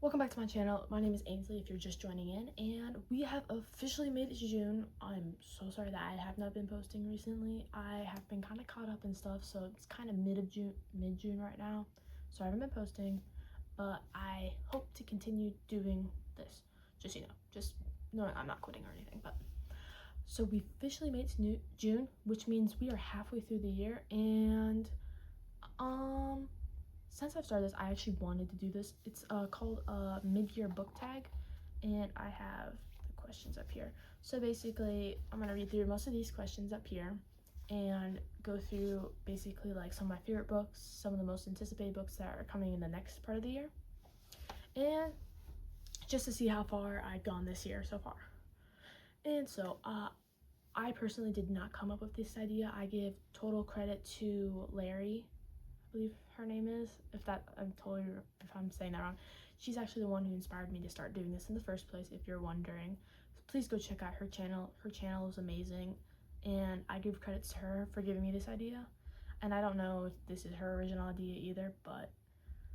Welcome back to my channel. My name is Ainsley if you're just joining in, and we have officially made it to June. I'm so sorry that I have not been posting recently. I have been kind of caught up in stuff, so it's kind of mid-June right now. So I haven't been posting, but I hope to continue doing this. Just no, I'm not quitting or anything. But so we officially made it to June, which means we are halfway through the year, and since I've started this, I actually wanted to do this. It's called mid-year book tag, and I have the questions up here. So basically, I'm gonna read through most of these questions up here and go through basically like some of my favorite books, some of the most anticipated books that are coming in the next part of the year, and just to see how far I've gone this year so far. And so I personally did not come up with this idea. I give total credit to Larry, I believe her name is. If I'm saying that wrong. She's actually the one who inspired me to start doing this in the first place, if you're wondering. So please go check out her channel. Her channel is amazing, and I give credit to her for giving me this idea. And I don't know if this is her original idea either, but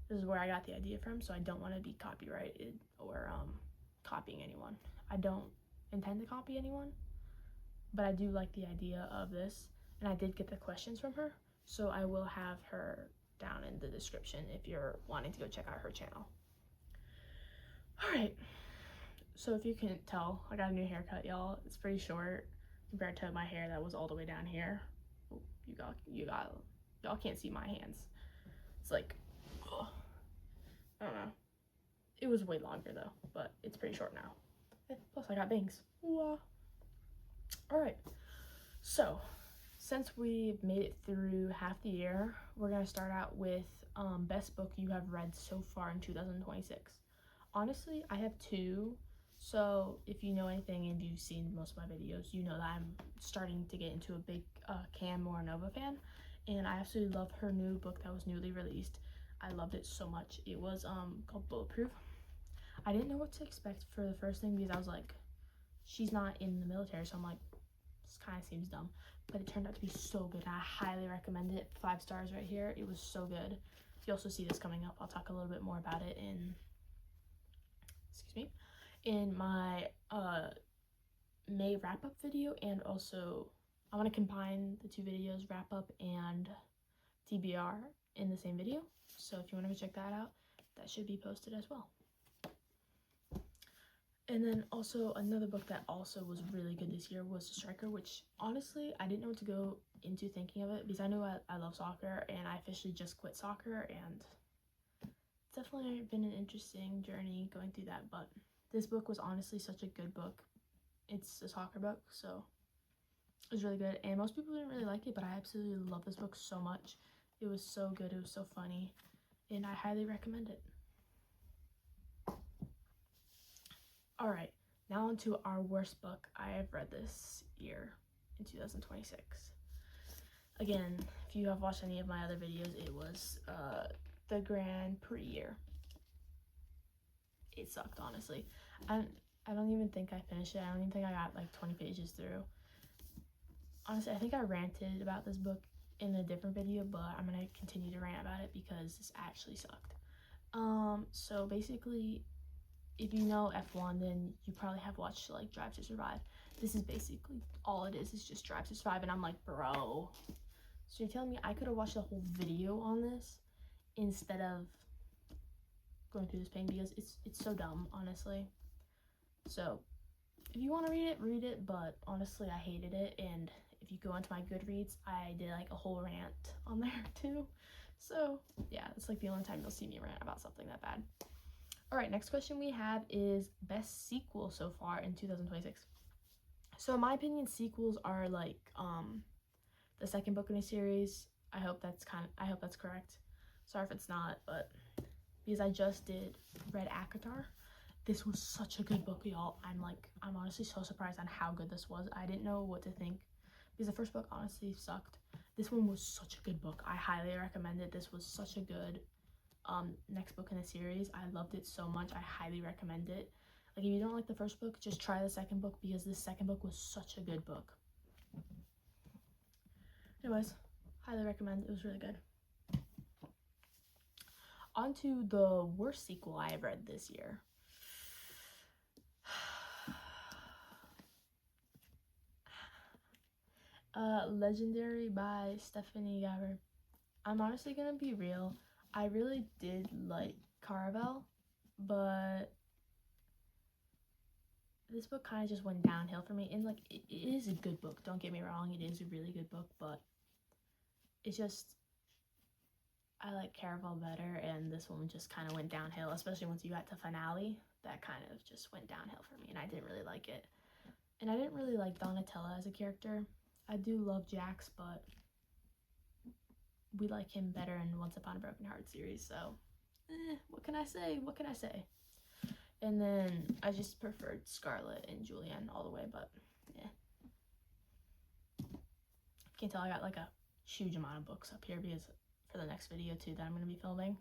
this is where I got the idea from, so I don't want to be copyrighted or copying anyone. I don't intend to copy anyone, but I do like the idea of this, and I did get the questions from her, so I will have her down in the description if you're wanting to go check out her channel. Alright, so if you can't tell, I got a new haircut, y'all. It's pretty short compared to my hair that was all the way down here. Oh, y'all can't see my hands. It's like, ugh, I don't know. It was way longer though, but it's pretty short now. Plus I got bangs. Alright, so since we've made it through half the year, we're gonna start out with best book you have read so far in 2026. Honestly, I have two, so if you know anything and you've seen most of my videos, you know that I'm starting to get into a big Cam Moranova fan, and I absolutely love her new book that was newly released. I loved it so much. It was called Bulletproof. I didn't know what to expect for the first thing because I was like, she's not in the military, so I'm like, this kind of seems dumb, but it turned out to be so good. I highly recommend it. 5 stars right here. It was so good. If you also see this coming up, I'll talk a little bit more about it in my May wrap-up video, and also I want to combine the two videos, wrap-up and TBR, in the same video. So if you want to go check that out, that should be posted as well. And then also another book that also was really good this year was Striker, which honestly I didn't know what to go into thinking of it because I know I love soccer, and I officially just quit soccer, and it's definitely been an interesting journey going through that. But this book was honestly such a good book. It's a soccer book, so it was really good, and most people didn't really like it, but I absolutely love this book so much. It was so good, it was so funny, and I highly recommend it. Alright, now onto our worst book I have read this year in 2026. Again, if you have watched any of my other videos, it was the Grand Prix year. It sucked, honestly. I don't even think I finished it. I don't even think I got like 20 pages through. Honestly, I think I ranted about this book in a different video, but I'm gonna continue to rant about it because this actually sucked. So basically, if you know F1, then you probably have watched like Drive to Survive. This is basically all it is. It's just Drive to Survive, and I'm like, bro. So you're telling me I could have watched the whole video on this instead of going through this pain, because it's so dumb, honestly. So if you want to read it, but honestly I hated it. And if you go onto my Goodreads, I did like a whole rant on there too. So yeah, it's like the only time you'll see me rant about something that bad. Alright, next question we have is best sequel so far in 2026. So in my opinion, sequels are like the second book in a series. I hope that's correct. Sorry if it's not, but because I just read ACOTAR. This was such a good book, y'all. I'm honestly so surprised on how good this was. I didn't know what to think because the first book honestly sucked. This one was such a good book. I highly recommend it. This was such a good next book in the series. I loved it so much. I highly recommend it. Like, if you don't like the first book, just try the second book because the second book was such a good book. Anyways, highly recommend. It was really good. On to the worst sequel I have read this year. Legendary by Stephanie Gabbard. I'm honestly gonna be real. I really did like Caravel, but this book kind of just went downhill for me. And like, it is a good book. Don't get me wrong. It is a really good book, but it's just, I like Caravel better, and this one just kind of went downhill, especially once you got to finale. That kind of just went downhill for me, and I didn't really like it. And I didn't really like Donatella as a character. I do love Jax, but we like him better in Once Upon a Broken Heart series, so what can I say? What can I say? And then I just preferred Scarlet and Julianne all the way, but yeah. You can tell I got like a huge amount of books up here because for the next video too that I'm going to be filming.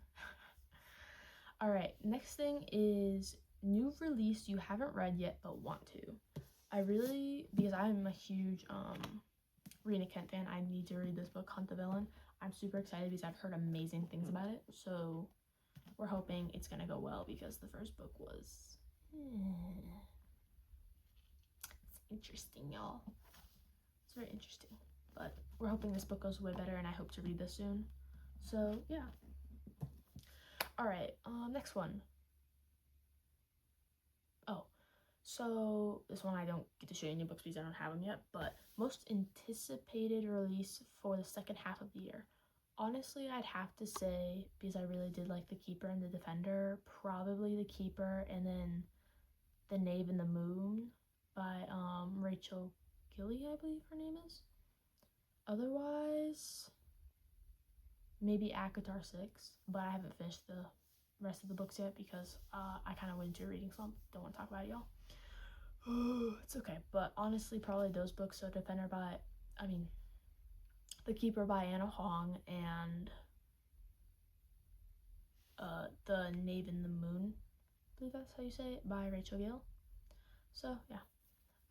Alright, next thing is new release you haven't read yet but want to. Because I'm a huge Rena Kent fan, I need to read this book, Hunt the Villain. I'm super excited because I've heard amazing things about it, so we're hoping it's gonna go well because the first book was it's interesting, y'all. It's very interesting, but we're hoping this book goes way better, and I hope to read this soon. So yeah. All right, next one. Oh, so this one I don't get to show you any books because I don't have them yet, but most anticipated release for the second half of the year. Honestly, I'd have to say, because I really did like The Keeper and The Defender, probably The Keeper, and then The Knave and the Moon by Rachel Gilly, I believe her name is. Otherwise, maybe ACOTAR 6, but I haven't finished the rest of the books yet because I kind of went into a reading slump. Don't want to talk about it, y'all. It's okay, but honestly, probably those books. So The Keeper by Anna Hong, and The Knave and the Moon, I believe that's how you say it, by Rachel Gill. So yeah.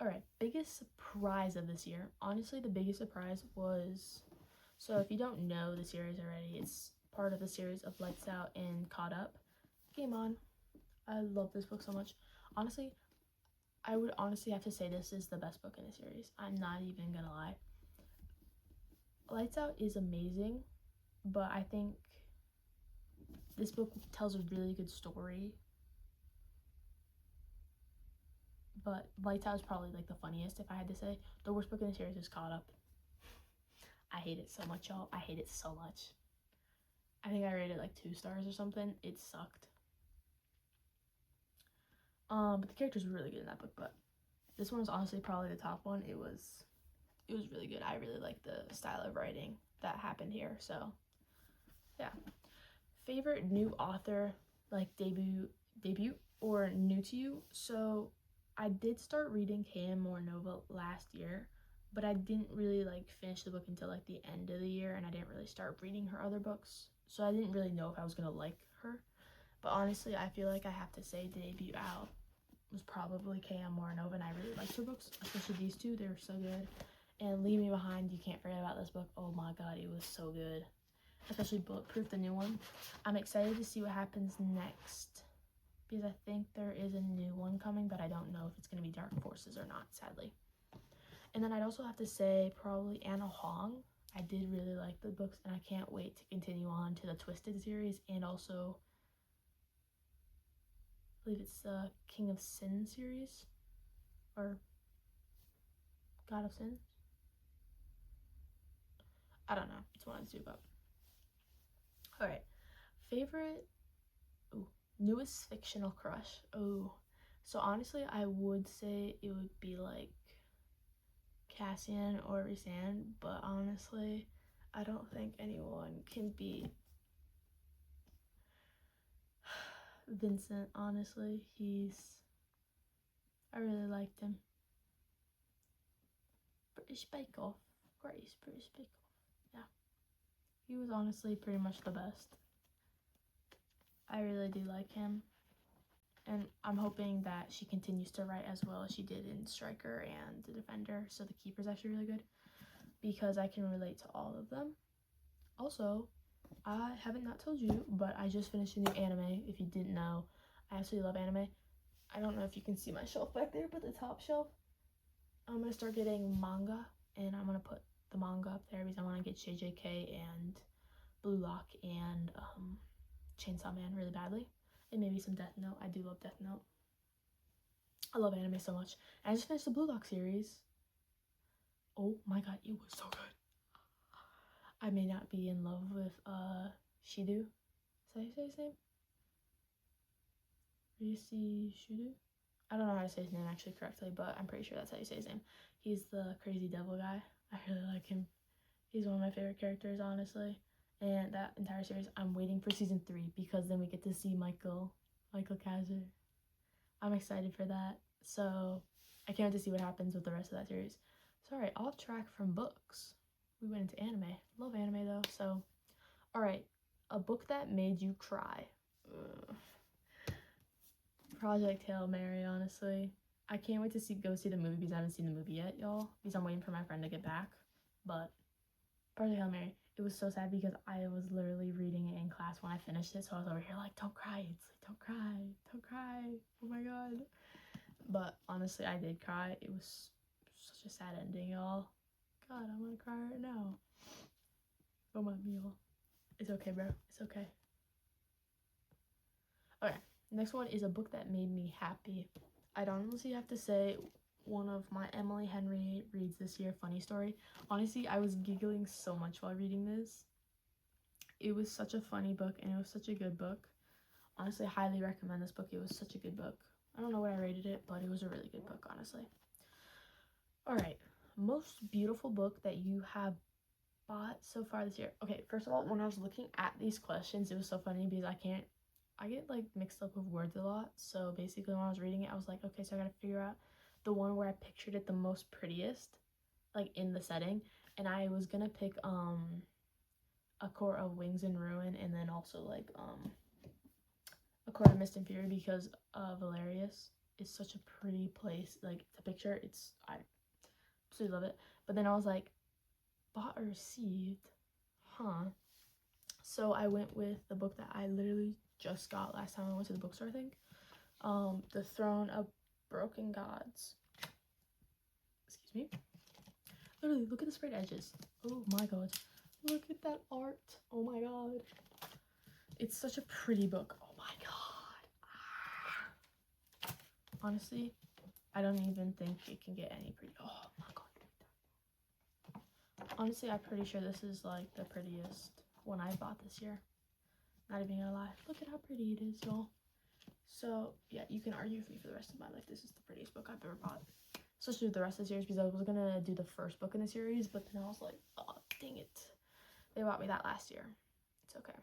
Alright, biggest surprise of this year. Honestly, the biggest surprise was, so if you don't know the series already, it's part of the series of Lights Out and Caught Up. Game on. I love this book so much. Honestly, I would honestly have to say this is the best book in the series. I'm not even gonna lie. Lights Out is amazing, but I think this book tells a really good story. But Lights Out is probably like the funniest, if I had to say. The worst book in the series is Caught Up. I hate it so much, y'all. I hate it so much. I think I rated like 2 stars or something. It sucked. But the characters were really good in that book, but this one was honestly probably the top one. It was really good. I really like the style of writing that happened here, so yeah. Favorite new author, like debut or new to you? So I did start reading Kaya Moranova last year, but I didn't really like finish the book until like the end of the year, and I didn't really start reading her other books, so I didn't really know if I was gonna like her. But honestly, I feel like I have to say the debut out was probably Kaya Moranova, and I really liked her books, especially these two. They were so good. And Leave Me Behind, you can't forget about this book. Oh my god, it was so good. Especially Bulletproof, the new one. I'm excited to see what happens next, because I think there is a new one coming, but I don't know if it's going to be Dark Forces or not, sadly. And then I'd also have to say probably Anna Hong. I did really like the books, and I can't wait to continue on to the Twisted series, and also I believe it's the King of Sin series, or God of Sin. I don't know. It's one of the two, but alright. Favorite newest fictional crush. So honestly, I would say it would be like Cassian or Rhysand, but honestly, I don't think anyone can beat Vincent. Honestly, I really liked him. British Bake Off. British Bake Off. Yeah. He was honestly pretty much the best. I really do like him. And I'm hoping that she continues to write as well as she did in Striker and The Defender. So The Keeper's actually really good because I can relate to all of them. Also, I haven't not told you, but I just finished a new anime. If you didn't know, I absolutely love anime. I don't know if you can see my shelf back there, but the top shelf, I'm gonna start getting manga, and I'm gonna put the manga up there because I want to get JJK and Blue Lock and Chainsaw Man really badly, and maybe some Death Note. I do love Death Note. I love anime so much. And I just finished the Blue Lock series. Oh my god, it was so good. I may not be in love with Shidu. Is that how you say his name? Ryushi Shidu? I don't know how to say his name actually correctly, but I'm pretty sure that's how you say his name. He's the crazy devil guy. I really like him. He's one of my favorite characters, honestly. And that entire series, I'm waiting for season 3 because then we get to see Michael Kaiser. I'm excited for that. So I can't wait to see what happens with the rest of that series. Sorry, off track from books. We went into anime. Love anime though. So, all right, a book that made you cry. Ugh. Project Hail Mary, honestly. I can't wait to go see the movie because I haven't seen the movie yet, y'all. Because I'm waiting for my friend to get back. But Project Hail Mary, it was so sad because I was literally reading it in class when I finished it. So I was over here like, don't cry. It's like, don't cry. Don't cry. Oh my god. But honestly, I did cry. It was such a sad ending, y'all. God, I want to cry right now. Don't mind me, y'all. It's okay, bro. It's okay. Okay, next one is a book that made me happy. I'd honestly have to say one of my Emily Henry reads this year, Funny Story. Honestly, I was giggling so much while reading this. It was such a funny book, and it was such a good book. Honestly, I highly recommend this book. It was such a good book. I don't know what I rated it, but it was a really good book, honestly. All right, most beautiful book that you have bought so far this year. Okay, first of all, when I was looking at these questions, it was so funny because I get like mixed up with words a lot. So basically when I was reading it, I was like, okay, so I gotta figure out the one where I pictured it the most prettiest, like in the setting. And I was gonna pick A Court of Wings and Ruin, and then also like A Court of Mist and Fury because Valerius is such a pretty place like to picture. I absolutely love it. But then I was like, bought or received, huh? So I went with the book that I literally just got last time I went to the bookstore, I think. The Throne of Broken Gods. Excuse me. Literally, look at the sprayed edges. Oh my god. Look at that art. Oh my god. It's such a pretty book. Oh my god. Honestly, I don't even think it can get any pretty. Oh my god. Honestly, I'm pretty sure this is like the prettiest one I bought this year. Not even gonna lie. Look at how pretty it is, y'all. So yeah, you can argue with me for the rest of my life. This is the prettiest book I've ever bought. Especially with the rest of the series because I was gonna do the first book in the series, but then I was like, oh dang it. They bought me that last year. It's okay.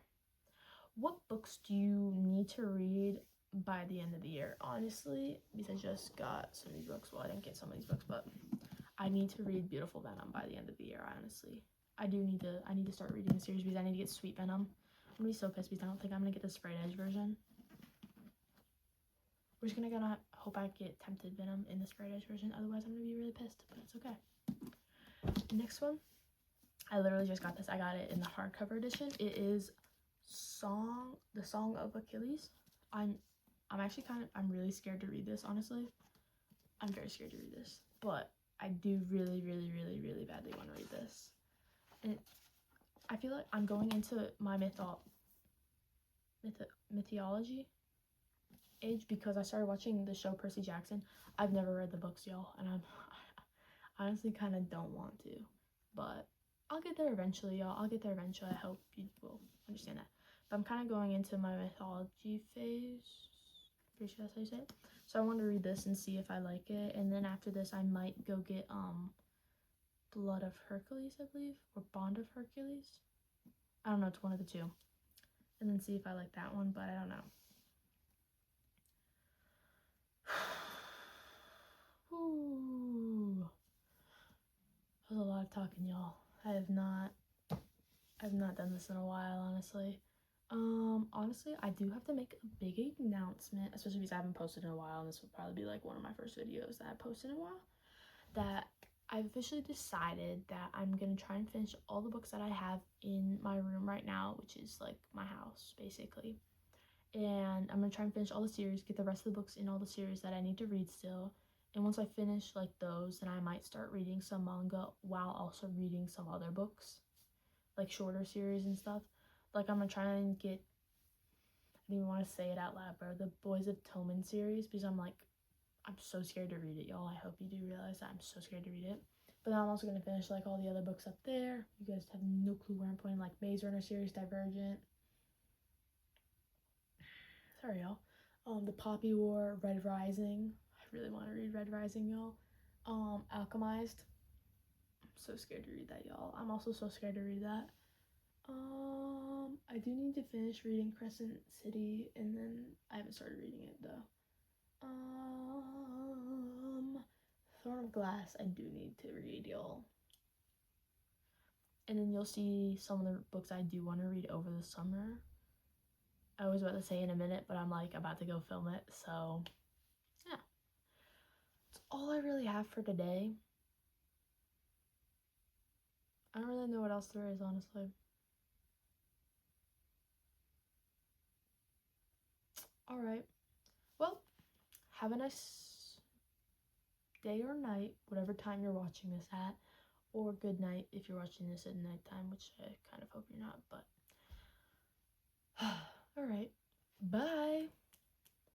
What books do you need to read by the end of the year? Honestly, because I just got some of these books. Well, I didn't get some of these books, but I need to read Beautiful Venom by the end of the year, honestly. I need to start reading the series because I need to get Sweet Venom. I'm gonna be so pissed because I don't think I'm gonna get the sprayed edge version. We're just gonna hope I get Tempted Venom in the sprayed edge version. Otherwise, I'm gonna be really pissed, but it's okay. Next one, I literally just got this. I got it in the hardcover edition. It is the Song of Achilles. I'm really scared to read this, honestly. I'm very scared to read this, but I do really badly want to read this. And I feel like I'm going into my mythology age because I started watching the show Percy Jackson. I've never read the books, y'all, and I honestly kind of don't want to, but I'll get there eventually, y'all. I'll get there eventually. I hope you will understand that. But I'm kind of going into my mythology phase. Pretty sure that's how you say it. So I want to read this and see if I like it, and then after this, I might go get Blood of Hercules, I believe, or Bond of Hercules. I don't know. It's one of the two, and then see if I like that one. But I don't know. Ooh. That was a lot of talking, y'all. I've not done this in a while, honestly. Honestly, I do have to make a big announcement, especially because I haven't posted in a while, and this will probably be like one of my first videos that I posted in a while, that I've officially decided that I'm gonna try and finish all the books that I have in my room right now, which is like my house basically. And I'm gonna try and finish all the series, get the rest of the books in all the series that I need to read still. And once I finish like those, then I might start reading some manga while also reading some other books, like shorter series and stuff. Like I'm gonna try and get, I don't even want to say it out loud, bro, the Boys of Toman series, because I'm so scared to read it, y'all. I hope you do realize that I'm so scared to read it. But then I'm also gonna finish like all the other books up there. You guys have no clue where I'm pointing, like Maze Runner series, Divergent. Sorry, y'all. The Poppy War, Red Rising. I really want to read Red Rising, y'all. Alchemized. I'm so scared to read that, y'all. I'm also so scared to read that. I do need to finish reading Crescent City, and then I haven't started reading it though. Throne of Glass, I do need to read, y'all. And then you'll see some of the books I do want to read over the summer. I was about to say in a minute, but I'm like about to go film it, so yeah. That's all I really have for today. I don't really know what else there is, honestly. Alright. Well, have a nice day or night, whatever time you're watching this at. Or good night if you're watching this at nighttime, which I kind of hope you're not, but alright. Bye!